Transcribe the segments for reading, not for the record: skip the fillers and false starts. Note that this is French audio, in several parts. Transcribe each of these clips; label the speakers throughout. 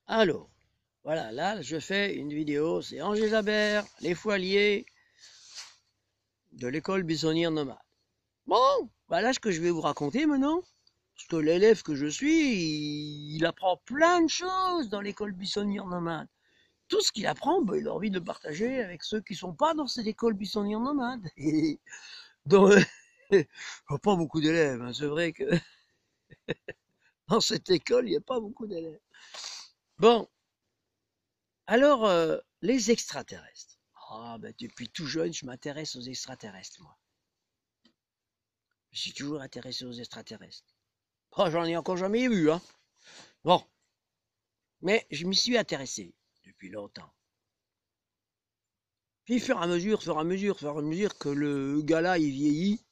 Speaker 1: Alors, voilà, là, je fais une vidéo, c'est Angers Jabert, les Foiliers de l'école buissonnière nomade. Bon, voilà ce que je vais vous raconter maintenant. Parce que l'élève que je suis, il apprend plein de choses dans l'école buissonnière nomade. Tout ce qu'il apprend, ben, il a envie de le partager avec ceux qui sont pas dans cette école buissonnière nomade. Et donc, pas beaucoup d'élèves, hein. C'est vrai que dans cette école, il n'y a pas beaucoup d'élèves. Bon, alors, les extraterrestres. Ah, ben, depuis tout jeune, je m'intéresse aux extraterrestres, moi. Je suis toujours intéressé aux extraterrestres. Oh, j'en ai encore jamais vu, hein. Bon, mais je m'y suis intéressé depuis longtemps. Puis, fur et à mesure que le gars-là, il vieillit,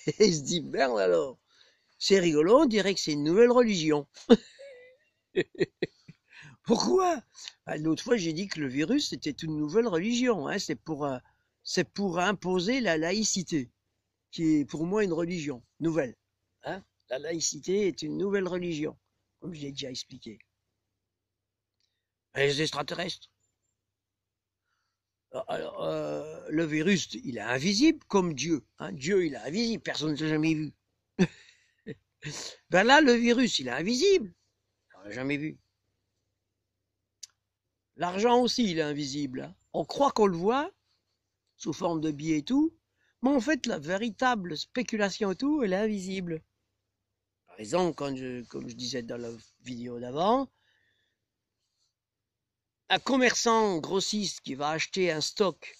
Speaker 1: et il se dit, merde alors, c'est rigolo, on dirait que c'est une nouvelle religion. Pourquoi? Ben, l'autre fois, j'ai dit que le virus, c'était une nouvelle religion, hein. C'est pour imposer la laïcité, qui est pour moi une religion nouvelle. Hein. La laïcité est une nouvelle religion, comme je l'ai déjà expliqué. Et les extraterrestres. Alors, le virus, il est invisible comme Dieu. Hein. Dieu, il est invisible, personne ne l'a jamais vu. Ben là, le virus, il est invisible, on l'a jamais vu. L'argent aussi, il est invisible. Hein. On croit qu'on le voit, sous forme de billets et tout, mais en fait, la véritable spéculation et tout, elle est invisible. Par exemple, comme je disais dans la vidéo d'avant, un commerçant grossiste qui va acheter un stock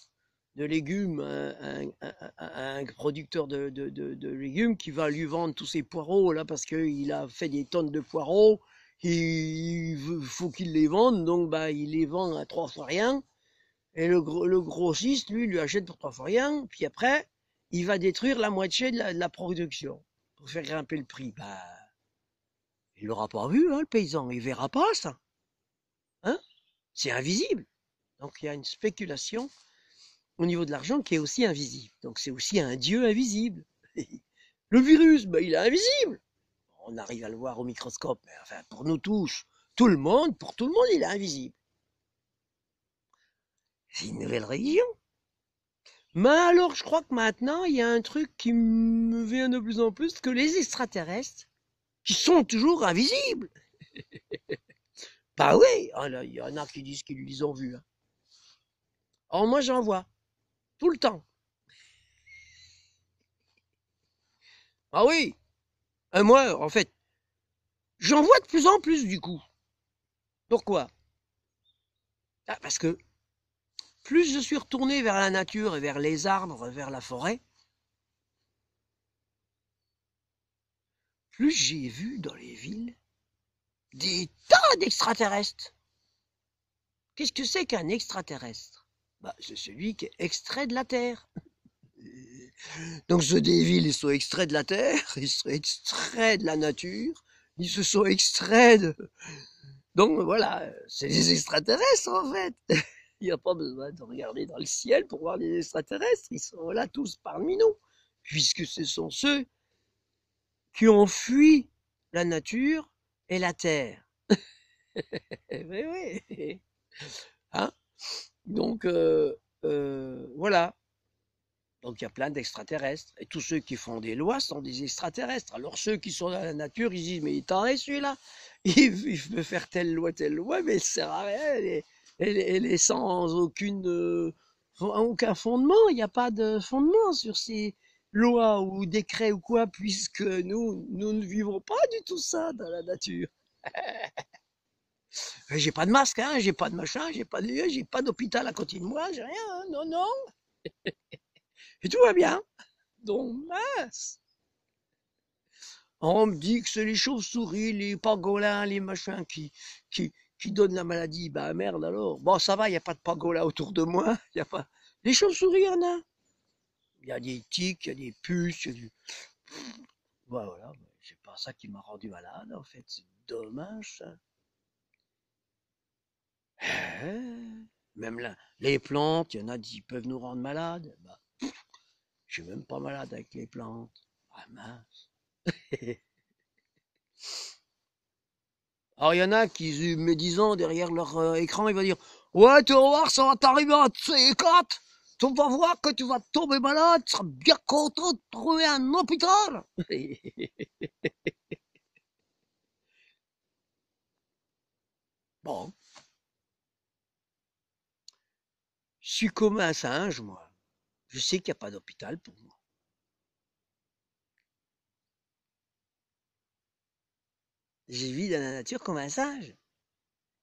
Speaker 1: de légumes à un producteur de légumes qui va lui vendre tous ses poireaux là parce qu'il a fait des tonnes de poireaux, il faut qu'il les vende, donc bah, il les vend à 3 fois rien. Et le grossiste, lui achète pour 3 fois rien, puis après, il va détruire la moitié de la production pour faire grimper le prix. Bah, il l'aura pas vu, hein, le paysan, il verra pas ça. Hein, c'est invisible. Donc il y a une spéculation au niveau de l'argent qui est aussi invisible. Donc c'est aussi un dieu invisible. Le virus, ben, il est invisible. On arrive à le voir au microscope, mais enfin, pour nous tous, pour tout le monde, il est invisible. C'est une nouvelle religion. Mais alors, je crois que maintenant, il y a un truc qui me vient de plus en plus, que les extraterrestres, qui sont toujours invisibles. Bah oui, ah là, il y en a qui disent qu'ils les ont vus. Hein. Alors moi, j'en vois, tout le temps. Ah oui, et moi, en fait, j'en vois de plus en plus du coup. Pourquoi? Ah, parce que plus je suis retourné vers la nature et vers les arbres, vers la forêt, plus j'ai vu dans les villes des tas d'extraterrestres. Qu'est-ce que c'est qu'un extraterrestre? Bah, c'est celui qui est extrait de la Terre. Donc ceux des villes, ils sont extraits de la Terre, ils sont extraits de la nature, ils se sont extraits de... Donc voilà, c'est des extraterrestres en fait. Il n'y a pas besoin de regarder dans le ciel pour voir les extraterrestres, ils sont là tous parmi nous, puisque ce sont ceux qui ont fui la nature et la terre. Oui, oui. Hein. Donc, voilà. Donc, il y a plein d'extraterrestres. Et tous ceux qui font des lois sont des extraterrestres. Alors, ceux qui sont dans la nature, ils disent, mais il t'en est celui-là. Il veut faire telle loi, mais elle sert à rien. Elle est sans aucun fondement. Il n'y a pas de fondement sur ces lois ou décrets ou quoi, puisque nous ne vivons pas du tout ça dans la nature. J'ai pas de masque, hein, j'ai pas de machin, j'ai pas d'hôpital à côté de moi, j'ai rien, hein, non, non. Et tout va bien. Donc, mince. On me dit que c'est les chauves-souris, les pangolins, les machins qui donnent la maladie. Bah merde alors. Bon, ça va, il n'y a pas de pangolins autour de moi. Y a pas... Les chauves-souris, il y en a. Il y a des tiques, il y a des puces, il y a du... Bah, voilà, c'est pas ça qui m'a rendu malade, en fait. C'est dommage, ça. Même là, les plantes, il y en a qui peuvent nous rendre malades. Bah, je suis même pas malade avec les plantes. Ah mince. Alors, il y en a qui, me disant derrière leur écran, il va dire, ouais, tu vas voir, ça va t'arriver à C4. Tu vas voir que tu vas tomber malade, tu seras bien content de trouver un hôpital. Bon, je suis comme un singe, moi. Je sais qu'il n'y a pas d'hôpital pour moi. J'ai vis dans la nature comme un singe.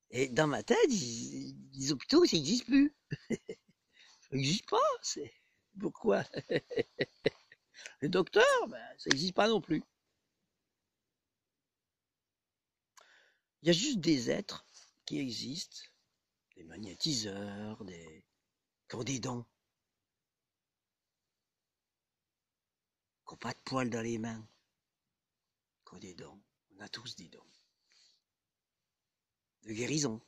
Speaker 1: Et dans ma tête, les hôpitaux, ça n'existe plus. Ça n'existe pas. Pourquoi? Le docteur, ben, ça n'existe pas non plus. Il y a juste des êtres qui existent, des magnétiseurs, qui ont des dons, qui n'ont pas de poils dans les mains, qui ont des dons. On a tous des dons. De guérison.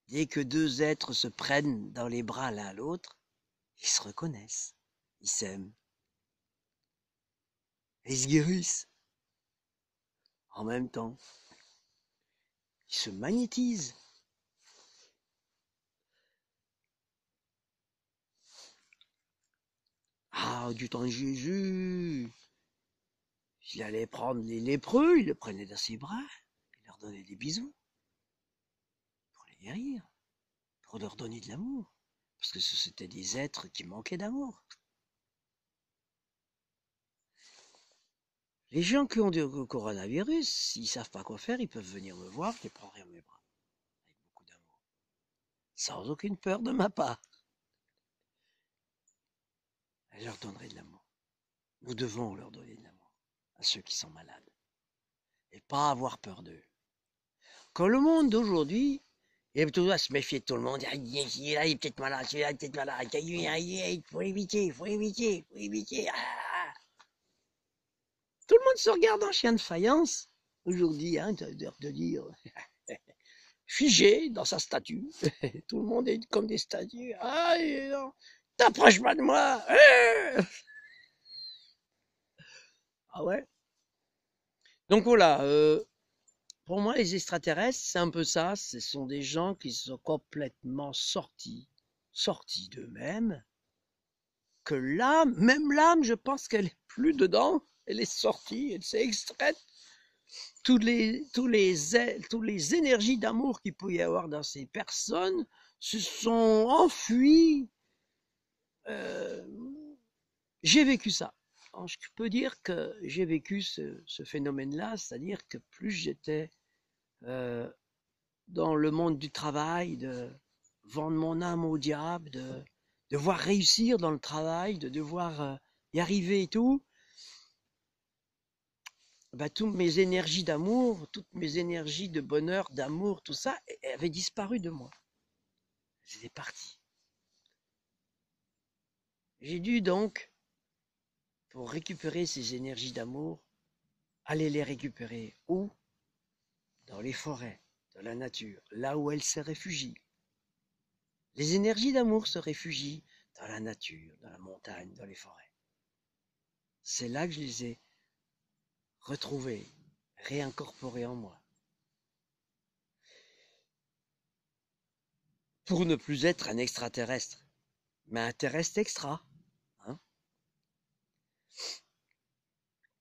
Speaker 1: Dès que deux êtres se prennent dans les bras l'un l'autre, ils se reconnaissent, ils s'aiment, ils se guérissent. En même temps, ils se magnétisent. Ah, du temps de Jésus, il allait prendre les lépreux, il les prenait dans ses bras, il leur donnait des bisous pour les guérir, pour leur donner de l'amour, parce que c'était des êtres qui manquaient d'amour. Les gens qui ont du coronavirus, s'ils savent pas quoi faire, ils peuvent venir me voir, je les prendrai dans mes bras, avec beaucoup d'amour, sans aucune peur de ma part. Je leur donnerai de l'amour. Nous devons leur donner de l'amour à ceux qui sont malades et pas avoir peur d'eux. Quand le monde d'aujourd'hui, il doit se méfier de tout le monde. Il est peut-être malade, il est peut-être malade. Il faut éviter, il faut éviter, il faut éviter. Tout le monde se regarde en chien de faïence aujourd'hui, hein, de dire figé dans sa statue. Tout le monde est comme des statues. Ah, t'approches pas de moi. Ah ouais. Donc voilà. Pour moi, les extraterrestres, c'est un peu ça. Ce sont des gens qui sont complètement sortis d'eux-mêmes. Que l'âme, même l'âme, je pense qu'elle est plus dedans. Elle est sortie, elle s'est extraite. Toutes les énergies d'amour qu'il peut y avoir dans ces personnes se sont enfuies. J'ai vécu ça. Alors, je peux dire que j'ai vécu ce phénomène-là, c'est-à-dire que plus j'étais dans le monde du travail, de vendre mon âme au diable, de devoir réussir dans le travail, de devoir y arriver et tout, bah, toutes mes énergies d'amour, toutes mes énergies de bonheur, d'amour, tout ça avait disparu de moi. C'était parti. J'ai dû donc, pour récupérer ces énergies d'amour, aller les récupérer où? Dans les forêts, dans la nature, là où elles se réfugient. Les énergies d'amour se réfugient dans la nature, dans la montagne, dans les forêts. C'est là que je les ai retrouvées, réincorporées en moi. Pour ne plus être un extraterrestre, mais un terrestre extra. Hein.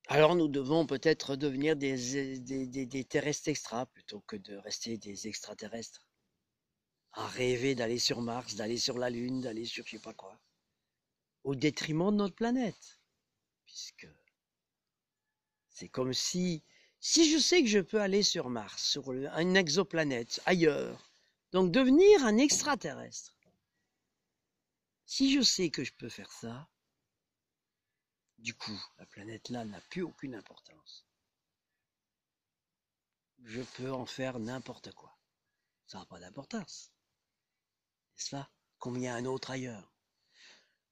Speaker 1: Alors nous devons peut-être devenir des terrestres extra plutôt que de rester des extraterrestres. À rêver d'aller sur Mars, d'aller sur la Lune, d'aller sur je sais pas quoi. Au détriment de notre planète. Puisque c'est comme si je sais que je peux aller sur Mars, sur une exoplanète, ailleurs, donc devenir un extraterrestre. Si je sais que je peux faire ça, du coup, la planète là n'a plus aucune importance. Je peux en faire n'importe quoi. Ça n'a pas d'importance. N'est-ce pas? Comme il y a un autre ailleurs.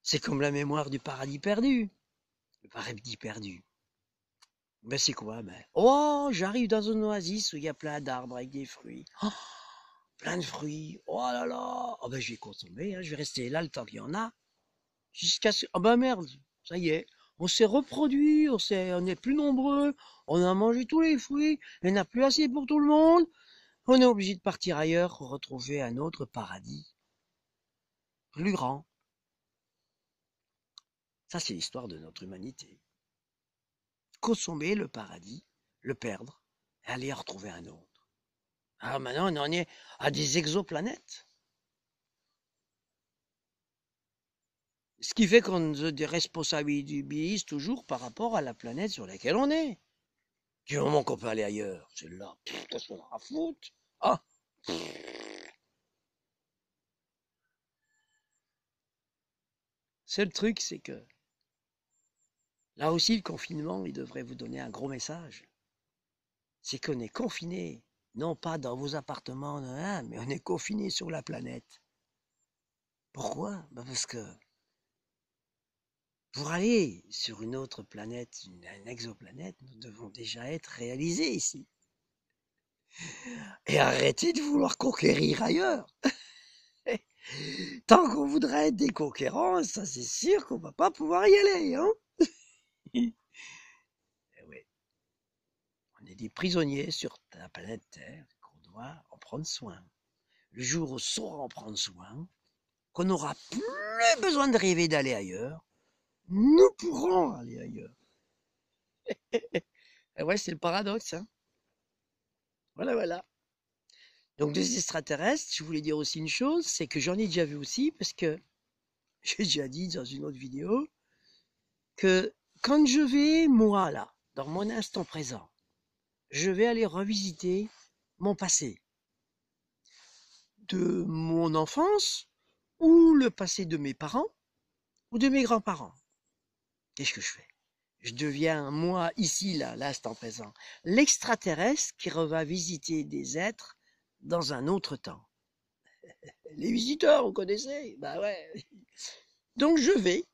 Speaker 1: C'est comme la mémoire du paradis perdu. Le paradis perdu. Ben c'est quoi? Ben, oh, j'arrive dans une oasis où il y a plein d'arbres avec des fruits. Oh, plein de fruits. Oh là là. Oh ben je vais consommer, hein. Je vais rester là le temps qu'il y en a. Jusqu'à ce... Oh ben merde, ça y est. On s'est reproduit, on est plus nombreux, on a mangé tous les fruits, il n'y en a plus assez pour tout le monde. On est obligé de partir ailleurs pour retrouver un autre paradis, plus grand. Ça, c'est l'histoire de notre humanité. Consommer le paradis, le perdre, et aller en retrouver un autre. Alors maintenant, on en est à des exoplanètes. Ce qui fait qu'on se déresponsabilise toujours par rapport à la planète sur laquelle on est. Du moment qu'on peut aller ailleurs, c'est là, qu'est-ce qu'on a à foutre? Ah! Seul truc, c'est que là aussi, le confinement, il devrait vous donner un gros message. C'est qu'on est confiné, non pas dans vos appartements, mais on est confiné sur la planète. Pourquoi? Parce que pour aller sur une autre planète, une exoplanète, nous devons déjà être réalisés ici. Et arrêtez de vouloir conquérir ailleurs. Tant qu'on voudrait être des conquérants, ça c'est sûr qu'on va pas pouvoir y aller, hein. Et ouais. On est des prisonniers sur la planète Terre, qu'on doit en prendre soin. Le jour où on saura en prendre soin, qu'on n'aura plus besoin de rêver d'aller ailleurs, nous pourrons aller ailleurs. Et ouais, c'est le paradoxe, hein. Voilà, voilà. Donc des extraterrestres, je voulais dire aussi une chose, c'est que j'en ai déjà vu aussi, parce que j'ai déjà dit dans une autre vidéo, que quand je vais, moi là, dans mon instant présent, je vais aller revisiter mon passé, de mon enfance, ou le passé de mes parents, ou de mes grands-parents. Qu'est-ce que je fais? Je deviens, moi, ici, là, l'instant présent, l'extraterrestre qui va visiter des êtres dans un autre temps. Les visiteurs, vous connaissez? Bah ouais. Donc je vais,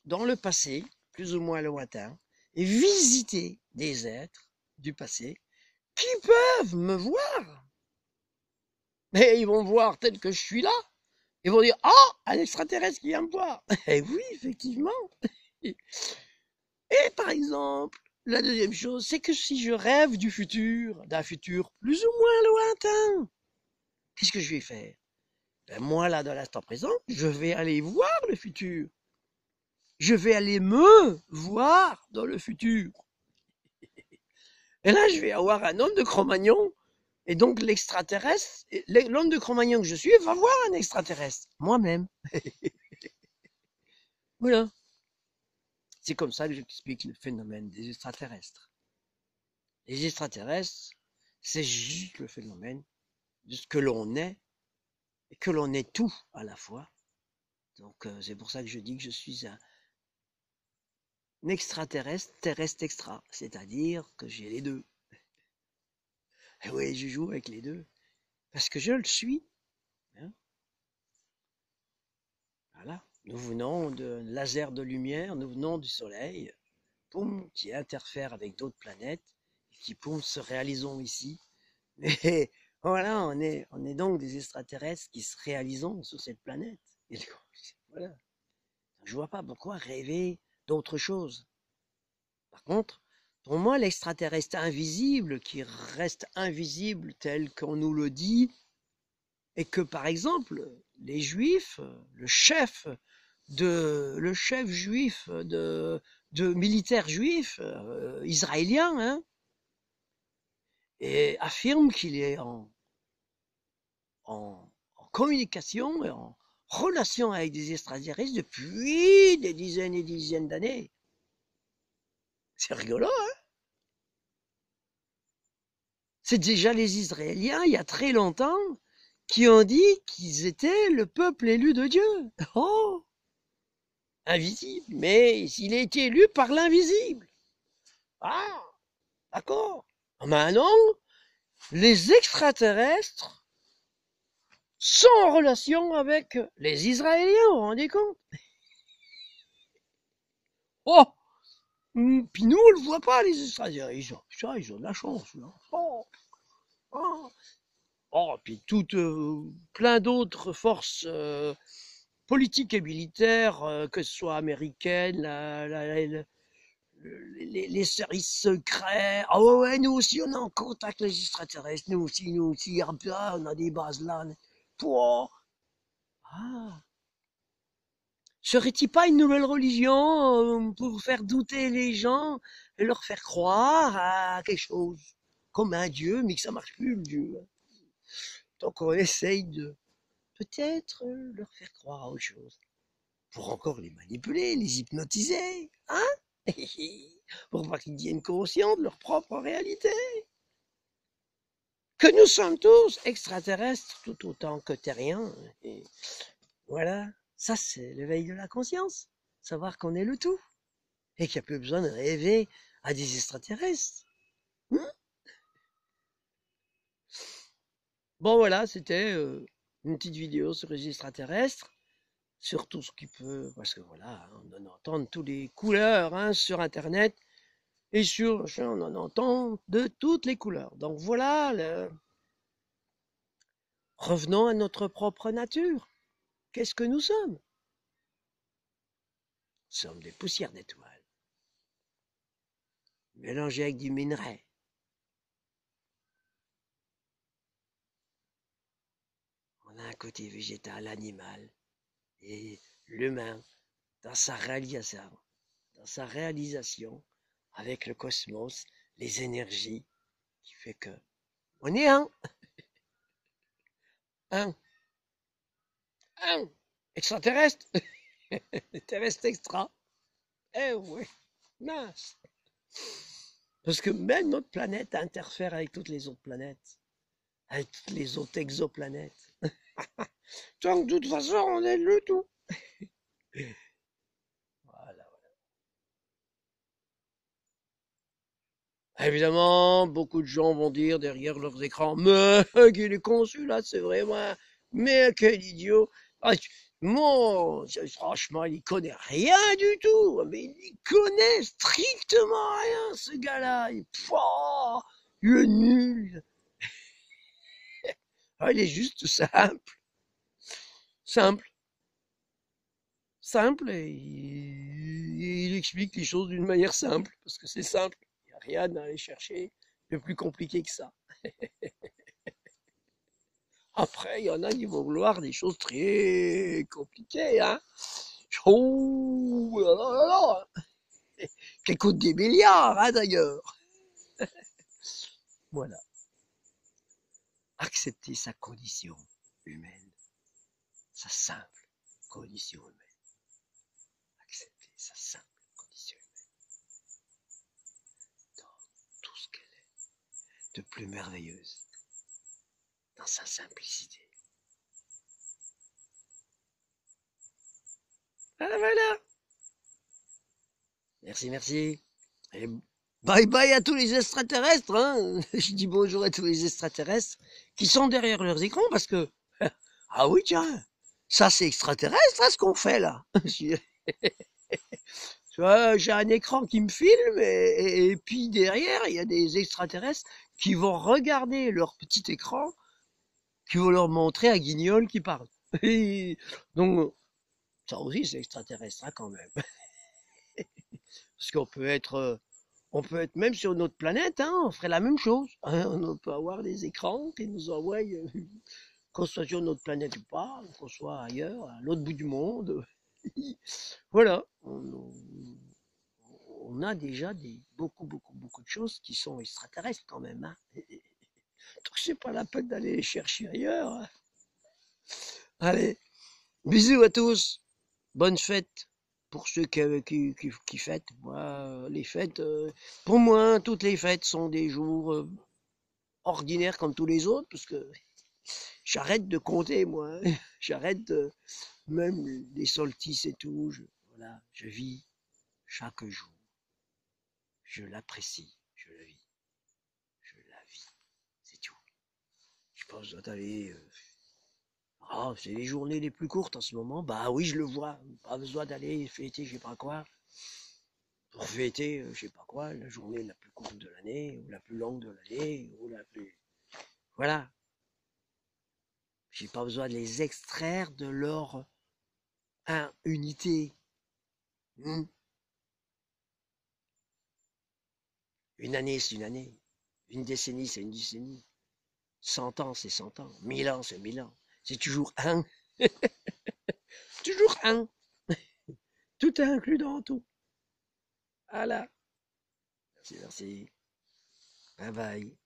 Speaker 1: dans le passé, plus ou moins lointain, et visiter des êtres du passé qui peuvent me voir. Mais ils vont voir tel que je suis là. Ils vont dire, ah, un extraterrestre qui vient me voir. Et oui, effectivement. Et par exemple, la deuxième chose, c'est que si je rêve du futur, d'un futur plus ou moins lointain, qu'est-ce que je vais faire? Ben moi, là, dans l'instant présent, je vais aller voir le futur. Je vais aller me voir dans le futur. Et là, je vais avoir un homme de Cro-Magnon. Et donc, l'extraterrestre, l'homme de Cro-Magnon que je suis, va voir un extraterrestre. Moi-même. Voilà. C'est comme ça que j'explique le phénomène des extraterrestres. Les extraterrestres, c'est juste le phénomène de ce que l'on est et que l'on est tout à la fois. Donc, c'est pour ça que je dis que je suis un extraterrestre, terrestre extra. C'est-à-dire que j'ai les deux. Et oui, je joue avec les deux. Parce que je le suis. Hein. Voilà. Nous venons de laser de lumière, nous venons du soleil, poum, qui interfère avec d'autres planètes, et qui, poum, se réalisons ici. Mais voilà, on est donc des extraterrestres qui se réalisons sur cette planète. Et voilà. Je vois pas pourquoi rêver d'autre chose. Par contre, pour moi, l'extraterrestre invisible, qui reste invisible tel qu'on nous le dit, et que par exemple, les Juifs, le chef juif de militaires juifs israéliens, hein, et affirme qu'il est en communication et en relation avec des extraterrestres depuis des dizaines et des dizaines d'années. C'est rigolo, hein? C'est déjà les Israéliens, il y a très longtemps, qui ont dit qu'ils étaient le peuple élu de Dieu. Oh! Invisible, mais il a été élu par l'invisible. Ah! D'accord. Maintenant, les extraterrestres sont en relation avec les Israéliens, vous vous rendez compte? Oh! Puis nous, on le voit pas, les extraterrestres. Ils ont de la chance. Là. Oh! Oh! Oh, puis plein d'autres forces politiques et militaires, que ce soit américaines, les services secrets. Ah ouais, ouais, nous aussi, on est en contact avec les extraterrestres. Nous aussi, ah, on a des bases là. Pouah. Ah. Serait-il pas une nouvelle religion pour faire douter les gens et leur faire croire à quelque chose comme un dieu, mais que ça marche plus le dieu. Donc on essaye de peut-être leur faire croire à autre chose pour encore les manipuler, les hypnotiser, hein? Pour pas qu'ils deviennent conscients de leur propre réalité. Que nous sommes tous extraterrestres tout autant que terriens. Et voilà, ça c'est l'éveil de la conscience. Savoir qu'on est le tout. Et qu'il n'y a plus besoin de rêver à des extraterrestres. Bon voilà, c'était une petite vidéo sur les extraterrestres, sur tout ce qui peut, parce que voilà, on en entend toutes les couleurs hein, sur Internet, et on en entend de toutes les couleurs. Donc voilà, revenons à notre propre nature. Qu'est-ce que nous sommes? Nous sommes des poussières d'étoiles, mélangées avec du minerai. On a un côté végétal, animal, et l'humain, dans sa réalisation avec le cosmos, les énergies, qui fait que on est un extraterrestre, terrestre extra. Eh ouais, mince. Parce que même notre planète interfère avec toutes les autres planètes, avec toutes les autres exoplanètes. Donc de toute façon, on est le tout. Voilà. Évidemment, beaucoup de gens vont dire derrière leurs écrans, mais qu'il est conçu là, c'est vraiment, mais quel idiot. Ah, moi, franchement, il connaît rien du tout, mais il connaît strictement rien, ce gars-là. Il est nul. Ah, il est juste simple, et il explique les choses d'une manière simple, parce que c'est simple. Il n'y a rien à aller chercher de plus compliqué que ça. Après, il y en a qui vont vouloir des choses très compliquées, hein. Oh là là là là, qui coûtent des milliards, hein, d'ailleurs. Voilà. Accepter sa condition humaine, sa simple condition humaine. Accepter sa simple condition humaine. Dans tout ce qu'elle est de plus merveilleuse. Dans sa simplicité. Voilà, voilà. Merci. Et bye bye à tous les extraterrestres, hein. Je dis bonjour à tous les extraterrestres qui sont derrière leurs écrans parce que, ah oui, tiens, ça c'est extraterrestre, hein, ce qu'on fait là. Tu vois, j'ai un écran qui me filme et puis derrière, il y a des extraterrestres qui vont regarder leur petit écran, qui vont leur montrer un guignol qui parle. Et donc, ça aussi c'est extraterrestre, hein, quand même. Parce on peut être même sur notre planète, hein, on ferait la même chose. Hein, on peut avoir des écrans qui nous envoient, qu'on soit sur notre planète ou pas, qu'on soit ailleurs, à l'autre bout du monde. Voilà, on a déjà beaucoup de choses qui sont extraterrestres quand même. Hein. Donc c'est pas la peine d'aller les chercher ailleurs. Hein. Allez, bisous à tous, bonne fête. Pour ceux qui fêtent, moi, les fêtes, pour moi, toutes les fêtes sont des jours ordinaires comme tous les autres, parce que j'arrête de compter, moi. Hein. J'arrête même les solstices et tout. Voilà, je vis chaque jour. Je l'apprécie, je le vis. Je la vis, c'est tout. Je pense que d'aller... Ah, c'est les journées les plus courtes en ce moment. Bah oui, je le vois. Pas besoin d'aller fêter, je sais pas quoi. Pour fêter, je sais pas quoi, la journée la plus courte de l'année, ou la plus longue de l'année, ou la plus... Voilà. J'ai pas besoin de les extraire de leur unité. Une année, c'est une année. Une décennie, c'est une décennie. 100 ans, c'est 100 ans. 1000 ans, c'est 1000 ans. C'est toujours un. Toujours un. Tout est inclus dans tout. Voilà. Merci, merci. Bye bye.